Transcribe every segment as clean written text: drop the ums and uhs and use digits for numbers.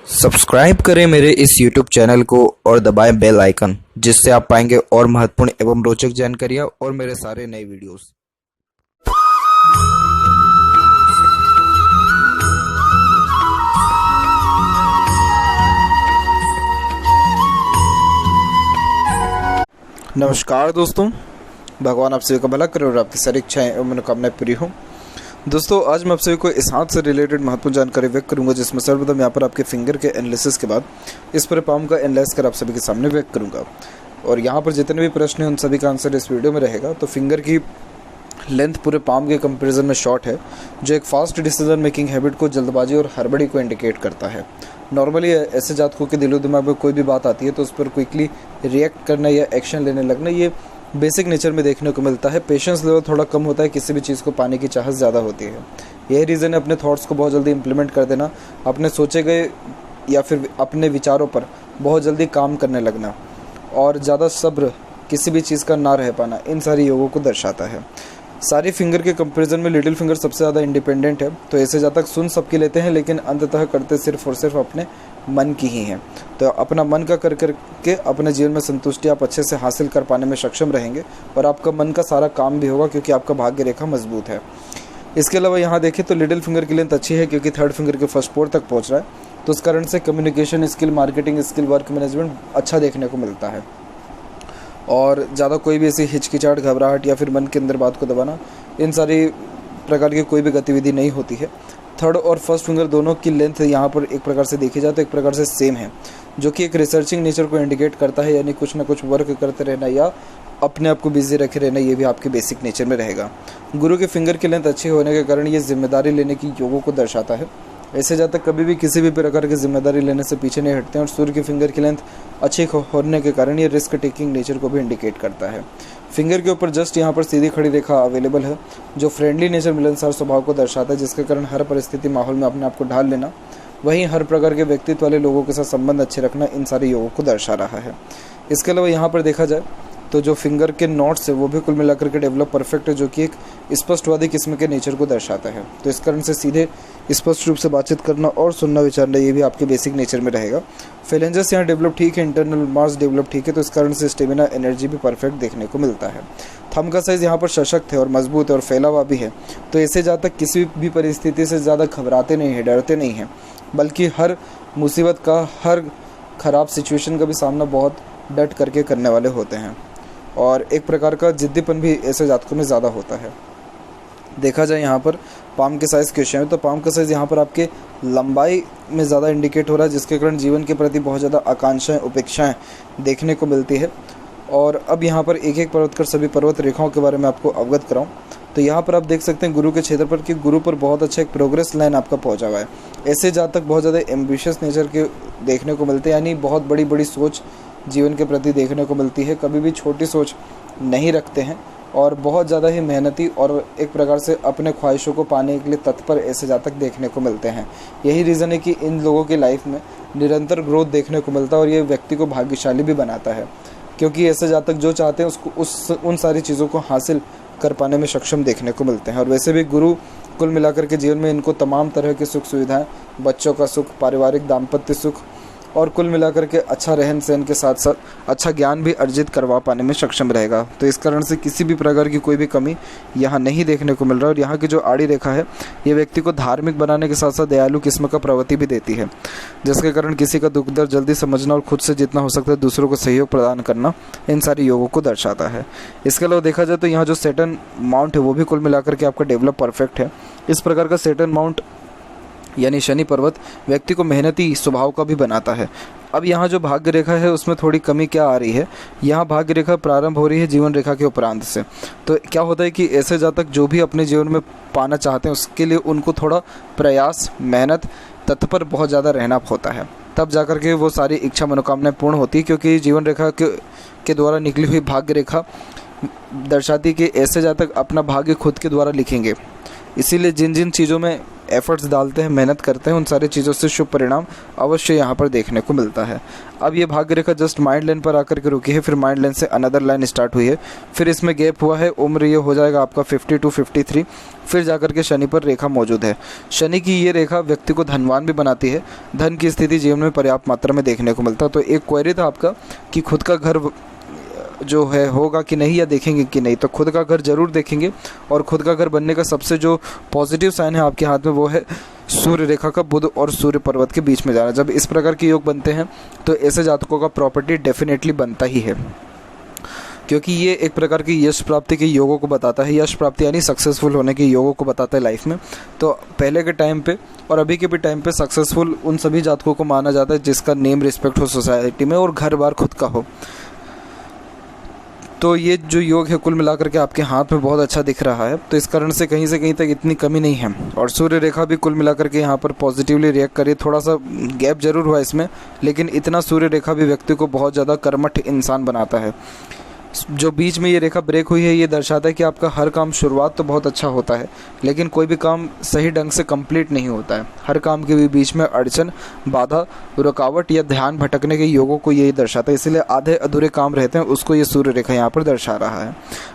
Subscribe करें मेरे इस YouTube चैनल को और दबाएं बेल आइकन, जिससे आप पाएंगे और महत्वपूर्ण एवं रोचक जानकारियां और मेरे सारे नए वीडियोस। नमस्कार दोस्तों, भगवान आप सभी का भला करे और आपकी सारी इच्छाएं एवं मनोकामनाएं पूरी हों। दोस्तों, आज मैं आप सभी को इस हाथ से रिलेटेड महत्वपूर्ण जानकारी व्यक्त करूंगा, जिसमें सर्वप्रथम यहाँ पर आपके फिंगर के एनालिसिस के बाद इस पर पाम का एनालाइज कर आप सभी के सामने व्यक्त करूंगा। और यहाँ पर जितने भी प्रश्न हैं उन सभी का आंसर इस वीडियो में रहेगा। तो फिंगर की लेंथ पूरे पाम के कंपैरिजन में शॉर्ट है, जो एक फास्ट डिसीजन मेकिंग हैबिट को, जल्दबाजी और हड़बड़ी को इंडिकेट करता है। नॉर्मली ऐसे जातकों के दिलो दिमाग में कोई भी बात आती है तो उस पर क्विकली रिएक्ट करना या एक्शन लेने लगना, ये बेसिक नेचर में देखने को मिलता है। पेशेंस लेवल थोड़ा कम होता है, किसी भी चीज़ को पाने की चाहत ज़्यादा होती है। यही रीज़न है अपने थॉट्स को बहुत जल्दी इंप्लीमेंट कर देना, अपने सोचे गए या फिर अपने विचारों पर बहुत जल्दी काम करने लगना और ज़्यादा सब्र किसी भी चीज़ का ना रह पाना, इन सारी योगों को दर्शाता है। सारी फिंगर के कंपैरिजन में लिटिल फिंगर सबसे ज़्यादा इंडिपेंडेंट है, तो ऐसे जातक सुन सबकी लेते हैं लेकिन अंततः करते सिर्फ और सिर्फ अपने मन की ही हैं। तो अपना मन का कर करके अपने जीवन में संतुष्टि आप अच्छे से हासिल कर पाने में सक्षम रहेंगे और आपका मन का सारा काम भी होगा, क्योंकि आपका भाग्य रेखा मजबूत है। इसके अलावा यहाँ देखें तो लिटिल फिंगर की लेंथ अच्छी है, क्योंकि थर्ड फिंगर के फर्स्ट पोर तक पहुँच रहा है, तो उस कारण से communication skill, marketing skill, work management अच्छा देखने को मिलता है और ज़्यादा कोई भी ऐसी हिचकिचाहट, घबराहट या फिर मन के अंदर बात को दबाना, इन सारी प्रकार की कोई भी गतिविधि नहीं होती है। थर्ड और फर्स्ट फिंगर दोनों की लेंथ यहाँ पर एक प्रकार से देखी जाए तो एक प्रकार से सेम है, जो कि एक रिसर्चिंग नेचर को इंडिकेट करता है, यानी कुछ ना कुछ वर्क करते रहना या अपने आप को बिजी रखे रहना, ये भी आपके बेसिक नेचर में रहेगा। गुरु के फिंगर की लेंथ अच्छी होने के कारण ये जिम्मेदारी लेने की योगों को दर्शाता है। ऐसे जातक कभी भी किसी भी प्रकार की जिम्मेदारी लेने से पीछे नहीं हटते हैं और सूर्य की फिंगर की लेंथ अच्छी होने के कारण ये रिस्क टेकिंग नेचर को भी इंडिकेट करता है। फिंगर के ऊपर जस्ट यहाँ पर सीधी खड़ी रेखा अवेलेबल है, जो फ्रेंडली नेचर, मिलनसार स्वभाव को दर्शाता है, जिसके कारण हर परिस्थिति माहौल में अपने आप को ढाल लेना, वहीं हर प्रकार के व्यक्तित्व वाले लोगों के साथ संबंध अच्छे रखना, इन सारे योगों को दर्शा रहा है। इसके अलावा यहाँ पर देखा जाए तो जो फिंगर के नोट्स है वो भी कुल मिलाकर के डेवलप परफेक्ट है, जो कि एक स्पष्टवादी किस्म के नेचर को दर्शाता है। तो इस कारण से सीधे स्पष्ट रूप से बातचीत करना और सुनना, विचारना, ये भी आपके बेसिक नेचर में रहेगा। फेलेंजस यहाँ डेवलप ठीक है, इंटरनल मास डेवलप ठीक है, तो इस कारण से स्टेमिना, एनर्जी भी परफेक्ट देखने को मिलता है। थंब का साइज़ यहाँ पर सशक्त है और मजबूत है और फैला हुआ भी है, तो ऐसे जहाँ तक किसी भी परिस्थिति से ज़्यादा घबराते नहीं हैं, डरते नहीं हैं, बल्कि हर मुसीबत का, हर ख़राब सिचुएशन का भी सामना बहुत डट करके करने वाले होते हैं और एक प्रकार का जिद्दीपन भी ऐसे जातकों में ज़्यादा होता है। देखा जाए यहाँ पर पाम के साइज़ के विषय में, तो पाम का साइज़ यहाँ पर आपके लंबाई में ज़्यादा इंडिकेट हो रहा है, जिसके कारण जीवन के प्रति बहुत ज़्यादा आकांक्षाएं, उपेक्षाएं देखने को मिलती है। और अब यहाँ पर एक एक पर्वत कर सभी पर्वत रेखाओं के बारे में आपको अवगत कराऊँ, तो यहाँ पर आप देख सकते हैं गुरु के क्षेत्र पर कि गुरु पर बहुत अच्छा एक प्रोग्रेस लाइन आपका पहुँचा हुआ है। ऐसे जातक बहुत ज़्यादा एम्बिशियस नेचर के देखने को मिलते हैं, यानी बहुत बड़ी बड़ी सोच जीवन के प्रति देखने को मिलती है, कभी भी छोटी सोच नहीं रखते हैं और बहुत ज़्यादा ही मेहनती और एक प्रकार से अपने ख्वाहिशों को पाने के लिए तत्पर ऐसे जातक देखने को मिलते हैं। यही रीज़न है कि इन लोगों की लाइफ में निरंतर ग्रोथ देखने को मिलता है और ये व्यक्ति को भाग्यशाली भी बनाता है, क्योंकि ऐसे जातक जो चाहते हैं उसको उन सारी चीज़ों को हासिल कर पाने में सक्षम देखने को मिलते हैं। और वैसे भी गुरु कुल मिलाकर के जीवन में इनको तमाम तरह की सुख सुविधाएँ, बच्चों का सुख, पारिवारिक दाम्पत्य सुख और कुल मिलाकर के अच्छा रहन सहन के साथ साथ अच्छा ज्ञान भी अर्जित करवा पाने में सक्षम रहेगा। तो इस कारण से किसी भी प्रकार की कोई भी कमी यहाँ नहीं देखने को मिल रहा है। और यहाँ की जो आड़ी रेखा है ये व्यक्ति को धार्मिक बनाने के साथ साथ दयालु किस्म का प्रवृत्ति भी देती है, जिसके कारण किसी का दुख दर्द जल्दी समझना और खुद से जितना हो सकता है दूसरों को सहयोग प्रदान करना, इन सारी योगों को दर्शाता है। इसके अलावा देखा जाए तो यहाँ जो सैटर्न माउंट है वो भी कुल मिलाकर के आपका डेवलप परफेक्ट है। इस प्रकार का सैटर्न माउंट यानी शनि पर्वत व्यक्ति को मेहनती स्वभाव का भी बनाता है। अब यहाँ जो भाग्य रेखा है उसमें थोड़ी कमी क्या आ रही है, यहाँ भाग्य रेखा प्रारंभ हो रही है जीवन रेखा के उपरांत से। तो क्या होता है कि ऐसे जातक जो भी अपने जीवन में पाना चाहते हैं उसके लिए उनको थोड़ा प्रयास, मेहनत, तत्पर बहुत ज़्यादा रहना होता है, तब जाकर के वो सारी इच्छा मनोकामनाएं पूर्ण होती है। क्योंकि जीवन रेखा के द्वारा निकली हुई भाग्य रेखा दर्शाती कि ऐसे जातक अपना भाग्य खुद के द्वारा लिखेंगे। इसीलिए जिन जिन चीज़ों में एफर्ट्स डालते हैं, मेहनत करते हैं, उन सारी चीज़ों से शुभ परिणाम अवश्य यहाँ पर देखने को मिलता है। अब ये भाग्य रेखा जस्ट माइंड लाइन पर आकर के रुकी है, फिर माइंड लाइन से अनदर लाइन स्टार्ट हुई है, फिर इसमें गैप हुआ है, उम्र ये हो जाएगा आपका 52 53, फिर जाकर के शनि पर रेखा मौजूद है। शनि की ये रेखा व्यक्ति को धनवान भी बनाती है, धन की स्थिति जीवन में पर्याप्त मात्रा में देखने को मिलता है। तो एक क्वेरी था आपका कि खुद का घर जो है होगा कि नहीं या देखेंगे कि नहीं, तो खुद का घर जरूर देखेंगे। और खुद का घर बनने का सबसे जो पॉजिटिव साइन है आपके हाथ में वो है सूर्य रेखा का बुध और सूर्य पर्वत के बीच में जाना। जब इस प्रकार के योग बनते हैं तो ऐसे जातकों का प्रॉपर्टी डेफिनेटली बनता ही है, क्योंकि ये एक प्रकार की यश प्राप्ति के योगों को बताता है। यश प्राप्ति यानी सक्सेसफुल होने के योगों को बताता है लाइफ में। तो पहले के टाइम पे और अभी के भी टाइम पे सक्सेसफुल उन सभी जातकों को माना जाता है जिसका नेम रिस्पेक्ट हो सोसाइटी में और घर बार खुद का हो। तो ये जो योग है कुल मिलाकर के आपके हाथ में बहुत अच्छा दिख रहा है, तो इस कारण से कहीं तक इतनी कमी नहीं है। और सूर्य रेखा भी कुल मिलाकर के यहाँ पर पॉजिटिवली रिएक्ट करी, थोड़ा सा गैप जरूर हुआ इसमें, लेकिन इतना सूर्य रेखा भी व्यक्ति को बहुत ज़्यादा कर्मठ इंसान बनाता है। जो बीच में ये रेखा ब्रेक हुई है ये दर्शाता है कि आपका हर काम शुरुआत तो बहुत अच्छा होता है, लेकिन कोई भी काम सही ढंग से कंप्लीट नहीं होता है। हर काम के भी बीच में अड़चन, बाधा, रुकावट या ध्यान भटकने के योगों को यही दर्शाता है, इसलिए आधे अधूरे काम रहते हैं, उसको ये सूर्य रेखा यहाँ पर दर्शा रहा है।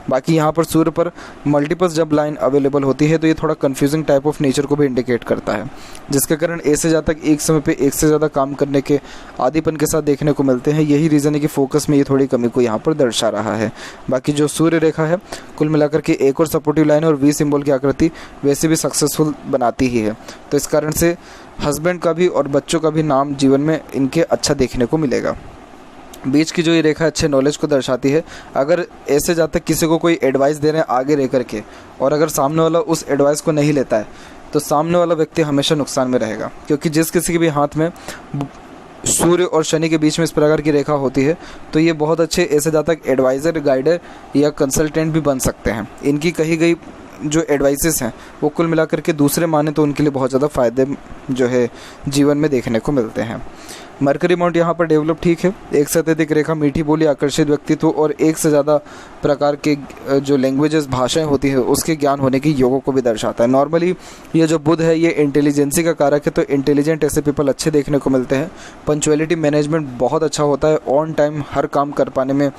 बाकी यहाँ पर सूर्य पर मल्टीपल जब लाइन अवेलेबल होती है तो ये थोड़ा कन्फ्यूजिंग टाइप ऑफ नेचर को भी इंडिकेट करता है, जिसके कारण ऐसे जातक एक समय पे एक से ज़्यादा काम करने के आदीपन के साथ देखने को मिलते हैं। यही रीज़न है कि फोकस में ये थोड़ी कमी को यहाँ पर दर्शा रहा है। बाकी जो सूर्य रेखा है कुल मिलाकर के एक और सपोर्टिव लाइन और वी सिंबल की आकृति वैसे भी सक्सेसफुल बनाती ही है, तो इस कारण से हस्बैंड का भी और बच्चों का भी नाम जीवन में इनके अच्छा देखने को मिलेगा। बीच की जो ये रेखा अच्छे नॉलेज को दर्शाती है। अगर ऐसे जातक किसी को कोई एडवाइस दे रहे हैं आगे रह करके और अगर सामने वाला उस एडवाइस को नहीं लेता है तो सामने वाला व्यक्ति हमेशा नुकसान में रहेगा, क्योंकि जिस किसी के भी हाथ में सूर्य और शनि के बीच में इस प्रकार की रेखा होती है तो ये बहुत अच्छे ऐसे जातक एडवाइज़र, गाइडर या कंसल्टेंट भी बन सकते हैं। इनकी कही गई जो एडवाइसेस हैं वो कुल मिलाकर के दूसरे माने तो उनके लिए बहुत ज़्यादा फ़ायदे जो है जीवन में देखने को मिलते हैं। मरकरी माउंट यहाँ पर डेवलप ठीक है। एक से अत्यधिक रेखा, मीठी बोली, आकर्षित व्यक्तित्व और एक से ज़्यादा प्रकार के जो लैंग्वेजेस, भाषाएं होती है उसके ज्ञान होने की योगों को भी दर्शाता है। नॉर्मली ये जो बुध है ये इंटेलिजेंसी का कारक है, तो इंटेलिजेंट ऐसे पीपल अच्छे देखने को मिलते हैं। पंचुअलिटी मैनेजमेंट बहुत अच्छा होता है, ऑन टाइम हर काम कर पाने में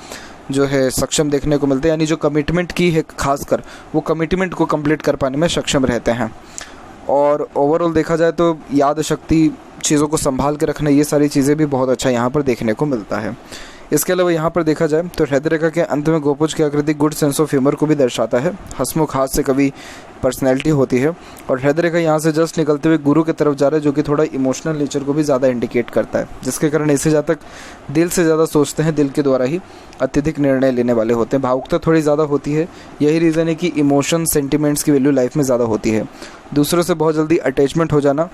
जो है सक्षम देखने को मिलते हैं, यानी जो कमिटमेंट की है खासकर वो कमिटमेंट को कंप्लीट कर पाने में सक्षम रहते हैं। और ओवरऑल देखा जाए तो याद शक्ति, चीज़ों को संभाल के रखना, ये सारी चीज़ें भी बहुत अच्छा यहाँ पर देखने को मिलता है। इसके अलावा यहाँ पर देखा जाए तो हृदय रेखा के अंत में गोपुज की आकृति गुड सेंस ऑफ ह्यूमर को भी दर्शाता है। हंसमुख हाथ से कभी पर्सनैलिटी होती है। और हृदय रेखा यहाँ से जस्ट निकलते हुए गुरु की तरफ जा रहा है, जो कि थोड़ा इमोशनल नेचर को भी ज़्यादा इंडिकेट करता है, जिसके कारण ऐसे जातक दिल से ज़्यादा सोचते हैं, दिल के द्वारा ही अत्यधिक निर्णय लेने वाले होते हैं। भावुकता थोड़ी ज़्यादा होती है, यही रीज़न है कि इमोशन, सेंटिमेंट्स की वैल्यू लाइफ में ज़्यादा होती है। दूसरों से बहुत जल्दी अटैचमेंट हो जाना,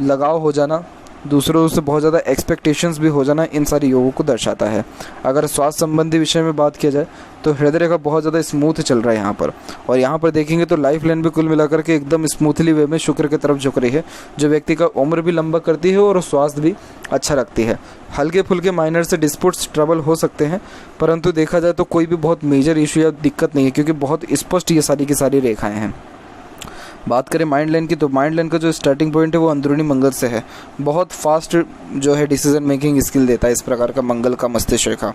लगाव हो जाना, दूसरों से बहुत ज़्यादा एक्सपेक्टेशंस भी हो जाना, इन सारी योगों को दर्शाता है। अगर स्वास्थ्य संबंधी विषय में बात किया जाए तो हृदय रेखा बहुत ज़्यादा स्मूथ चल रहा है यहाँ पर। और यहाँ पर देखेंगे तो लाइफ लाइन भी कुल मिलाकर के एकदम स्मूथली वे में शुक्र की तरफ झुक रही है, जो व्यक्ति का उम्र भी लंबा करती है और स्वास्थ्य भी अच्छा रखती है। हल्के फुल्के माइनर से डिस्प्यूट्स, ट्रबल हो सकते हैं, परंतु देखा जाए तो कोई भी बहुत मेजर इशू या दिक्कत नहीं है, क्योंकि बहुत स्पष्ट ये सारी की सारी रेखाएँ हैं। बात करें माइंड लाइन की तो माइंड लाइन का जो स्टार्टिंग पॉइंट है वो अंदरूनी मंगल से है। बहुत फास्ट जो है डिसीजन मेकिंग स्किल देता है इस प्रकार का मंगल का मस्तिष्क रेखा।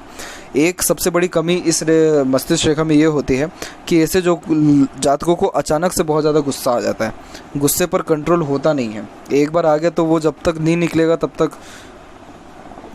एक सबसे बड़ी कमी इस मस्तिष्क रेखा में ये होती है कि ऐसे जो जातकों को अचानक से बहुत ज़्यादा गुस्सा आ जाता है, गुस्से पर कंट्रोल होता नहीं है। एक बार आ गया तो वो जब तक नहीं निकलेगा तब तक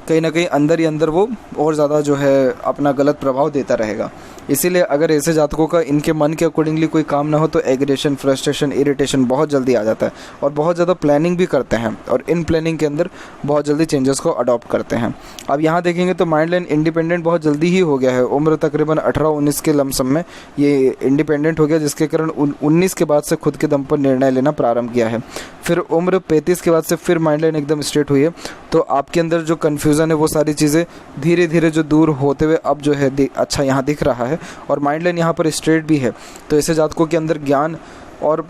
कहीं ना कहीं अंदर ही अंदर वो और ज़्यादा जो है अपना गलत प्रभाव देता रहेगा। इसीलिए अगर ऐसे जातकों का इनके मन के अकॉर्डिंगली कोई काम ना हो तो एग्रेशन, फ्रस्ट्रेशन, इरिटेशन बहुत जल्दी आ जाता है और बहुत ज़्यादा प्लानिंग भी करते हैं और इन प्लानिंग के अंदर बहुत जल्दी चेंजेस को अडॉप्ट करते हैं। अब यहाँ देखेंगे तो माइंड लाइन इंडिपेंडेंट बहुत जल्दी ही हो गया है। उम्र तकरीबन 18-19 के लमसम में ये इंडिपेंडेंट हो गया, जिसके कारण 19 के बाद से खुद के दम पर निर्णय लेना प्रारंभ किया है। फिर उम्र 35 के बाद से फिर माइंड लाइन एकदम स्ट्रेट हुई है, तो आपके अंदर जो कन्फ्यूज़न है वो सारी चीज़ें धीरे धीरे जो दूर होते हुए अब जो है अच्छा यहाँ दिख रहा है। और माइंड लाइन यहाँ पर स्ट्रेट भी है, तो ऐसे जातकों के अंदर ज्ञान और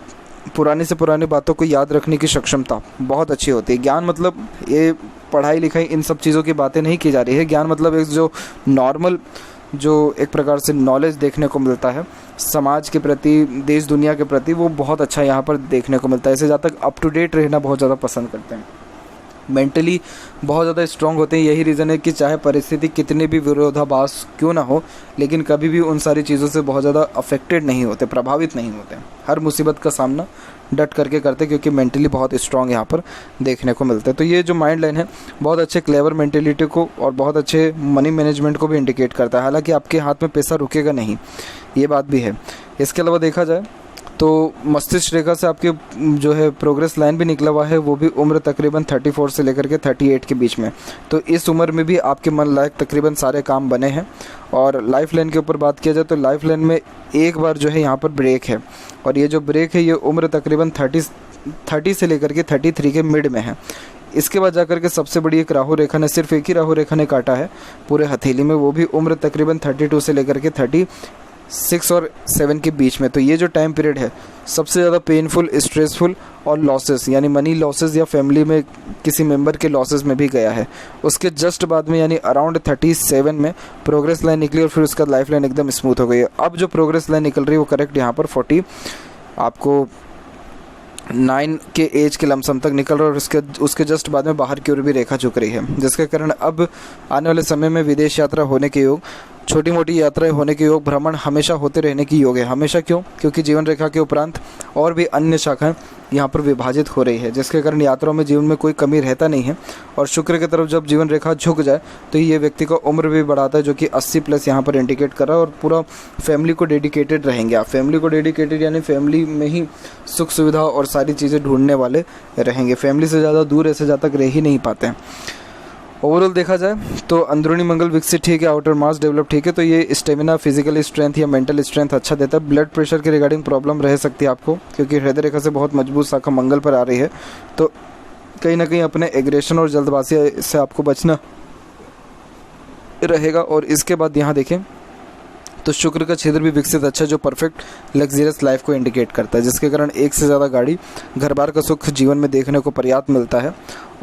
पुरानी से पुरानी बातों को याद रखने की सक्षमता बहुत अच्छी होती है। ज्ञान मतलब ये पढ़ाई लिखाई इन सब चीज़ों की बातें नहीं की जा रही है। ज्ञान मतलब एक जो नॉर्मल जो एक प्रकार से नॉलेज देखने को मिलता है समाज के प्रति, देश दुनिया के प्रति, वो बहुत अच्छा यहाँ पर देखने को मिलता है। इसे ज़्यादा अप टू डेट रहना बहुत ज़्यादा पसंद करते हैं, मेंटली बहुत ज़्यादा स्ट्रांग होते हैं। यही रीज़न है कि चाहे परिस्थिति कितने भी विरोधाभास क्यों ना हो, लेकिन कभी भी उन सारी चीज़ों से बहुत ज़्यादा अफेक्टेड नहीं होते, प्रभावित नहीं होते। हर मुसीबत का सामना डट करके करते, क्योंकि मेंटली बहुत स्ट्रांग यहाँ पर देखने को मिलता है। तो ये जो माइंड लाइन है बहुत अच्छे क्लेवर मेंटेलिटी को और बहुत अच्छे मनी मैनेजमेंट को भी इंडिकेट करता है। हालांकि आपके हाथ में पैसा रुकेगा नहीं, ये बात भी है। इसके अलावा देखा जाए तो मस्तिष्क रेखा से आपके जो है प्रोग्रेस लाइन भी निकला हुआ है, वो भी उम्र तकरीबन 34 से लेकर के 38 के बीच में। तो इस उम्र में भी आपके मन लायक तकरीबन सारे काम बने हैं। और लाइफ लाइन के ऊपर बात किया जाए तो लाइफ लाइन में एक बार जो है यहाँ पर ब्रेक है, और ये जो ब्रेक है ये उम्र तकरीबन 30 से लेकर के 33 के मिड में है। इसके बाद जाकर के सबसे बड़ी एक राहु रेखा ने, सिर्फ एक ही राहु रेखा ने काटा है पूरे हथेली में, वो भी उम्र तकरीबन 32 से लेकर के 36 और 7 के बीच में। तो ये जो टाइम पीरियड है सबसे ज़्यादा पेनफुल, स्ट्रेसफुल और लॉसेस यानी मनी लॉसेस या फैमिली में किसी मेंबर के लॉसेस में भी गया है। उसके जस्ट बाद में यानी अराउंड 37 में प्रोग्रेस लाइन निकली और फिर उसका लाइफ लाइन एकदम स्मूथ हो गई है। अब जो प्रोग्रेस लाइन निकल रही है वो करेक्ट यहाँ पर 40 आपको 9 के एज के लमसम तक निकल रहा है, और उसके जस्ट बाद में बाहर की ओर भी रेखा झुक रही है, जिसके कारण अब आने वाले समय में विदेश यात्रा होने के योग, छोटी मोटी यात्राएं होने के योग, भ्रमण हमेशा होते रहने की योग है। हमेशा क्यों? क्योंकि जीवन रेखा के उपरांत और भी अन्य शाखाएं यहाँ पर विभाजित हो रही है, जिसके कारण यात्राओं में जीवन में कोई कमी रहता नहीं है। और शुक्र की तरफ जब जीवन रेखा झुक जाए तो ये व्यक्ति का उम्र भी बढ़ाता है, जो कि 80+ यहाँ पर इंडिकेट कर रहा है। और पूरा फैमिली को डेडिकेटेड रहेंगे आप, फैमिली को डेडिकेटेड यानी फैमिली में ही सुख सुविधा और सारी चीज़ें ढूंढने वाले रहेंगे। फैमिली से ज़्यादा दूर ऐसे ज़्यादा तक रह ही नहीं पाते हैं। ओवरऑल देखा जाए तो अंदरूनी मंगल विकसित ठीक है, आउटर मास डेवलप ठीक है। तो ये स्टेमिना, फिजिकल स्ट्रेंथ या मेंटल स्ट्रेंथ अच्छा देता है। ब्लड प्रेशर के रिगार्डिंग प्रॉब्लम रह सकती है आपको, क्योंकि हृदय रेखा से बहुत मजबूत शाखा मंगल पर आ रही है। तो कहीं ना कहीं अपने एग्रेशन और जल्दबाजी से आपको बचना रहेगा। और इसके बाद यहाँ देखें तो शुक्र का क्षेत्र भी विकसित अच्छा, जो परफेक्ट लग्जरियस लाइफ को इंडिकेट करता है, जिसके कारण एक से ज़्यादा गाड़ी, घर बार का सुख जीवन में देखने को पर्याप्त मिलता है।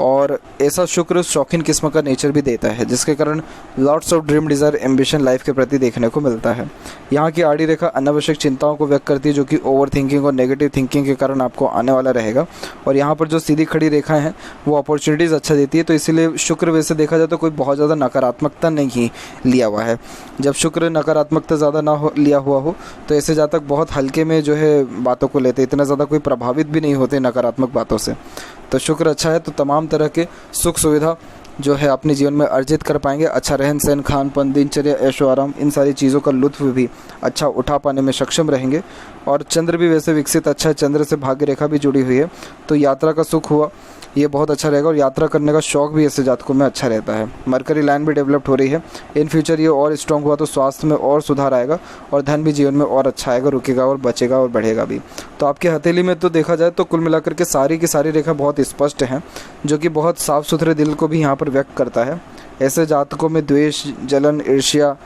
और ऐसा शुक्र शौकीन किस्म का नेचर भी देता है, जिसके कारण lots of dream, desire, ambition life के प्रति देखने को मिलता है। यहाँ की आड़ी रेखा अनावश्यक चिंताओं को व्यक्त करती है, जो कि ओवर थिंकिंग और नेगेटिव थिंकिंग के कारण आपको आने वाला रहेगा। और यहाँ पर जो सीधी खड़ी रेखाएं हैं वो अपॉर्चुनिटीज़ अच्छा देती है। तो इसीलिए शुक्र वैसे देखा जाए तो कोई बहुत ज़्यादा नकारात्मकता नहीं लिया हुआ है। जब शुक्र नकारात्मकता ज़्यादा ना हो लिया हुआ हो तो ऐसे जातक बहुत हल्के में जो है बातों को लेते, इतना ज़्यादा कोई प्रभावित भी नहीं होते नकारात्मक बातों से। तो शुक्र अच्छा है तो तमाम तरह के सुख सुविधा जो है अपने जीवन में अर्जित कर पाएंगे। अच्छा रहन सहन, खान पान, दिनचर्या, ऐशो आराम, इन सारी चीज़ों का लुत्फ़ भी अच्छा उठा पाने में सक्षम रहेंगे। और चंद्र भी वैसे विकसित अच्छा है, चंद्र से भाग्य रेखा भी जुड़ी हुई है, तो यात्रा का सुख हुआ ये बहुत अच्छा रहेगा। और यात्रा करने का शौक भी ऐसे जातकों में अच्छा रहता है। मरकरी लाइन भी डेवलप्ड हो रही है, इन फ्यूचर ये और स्ट्रॉन्ग हुआ तो स्वास्थ्य में और सुधार आएगा और धन भी जीवन में और अच्छा आएगा, रुकेगा और बचेगा और बढ़ेगा भी। तो आपकी हथेली में तो देखा जाए तो कुल मिलाकर के सारी की सारी रेखा बहुत स्पष्ट हैं, जो कि बहुत साफ़ सुथरे दिल को भी यहाँ पर व्यक्त करता है। ऐसे जातकों में द्वेष, जलन, ईर्ष्या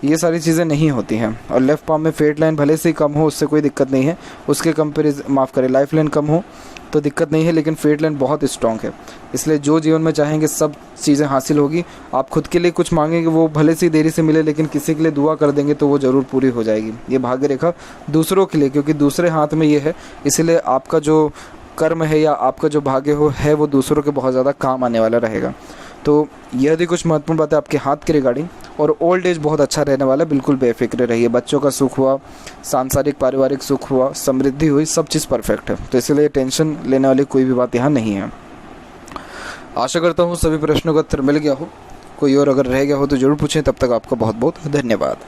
ये सारी चीज़ें नहीं होती हैं। और लेफ्ट पाम में फेट लाइन भले से ही कम हो उससे कोई दिक्कत नहीं है, उसके लाइफ लाइन कम हो तो दिक्कत नहीं है, लेकिन फेट लाइन बहुत स्ट्रॉन्ग है। इसलिए जो जीवन में चाहेंगे सब चीज़ें हासिल होगी। आप खुद के लिए कुछ मांगेंगे वो भले से देरी से मिले, लेकिन किसी के लिए दुआ कर देंगे तो वो ज़रूर पूरी हो जाएगी। ये भाग्य रेखा दूसरों के लिए, क्योंकि दूसरे हाथ में ये है, इसलिए आपका जो कर्म है या आपका जो भाग्य है वो दूसरों के बहुत ज़्यादा काम आने वाला रहेगा। तो यह भी कुछ महत्वपूर्ण बात है आपके हाथ के रिगार्डिंग। और ओल्ड एज बहुत अच्छा रहने वाला है, बिल्कुल बेफिक्र रहिए। बच्चों का सुख हुआ, सांसारिक पारिवारिक सुख हुआ, समृद्धि हुई, सब चीज़ परफेक्ट है। तो इसलिए टेंशन लेने वाली कोई भी बात यहाँ नहीं है। आशा करता हूँ सभी प्रश्नों का उत्तर मिल गया हो। कोई और अगर रह गया हो तो ज़रूर पूछें। तब तक आपका बहुत बहुत धन्यवाद।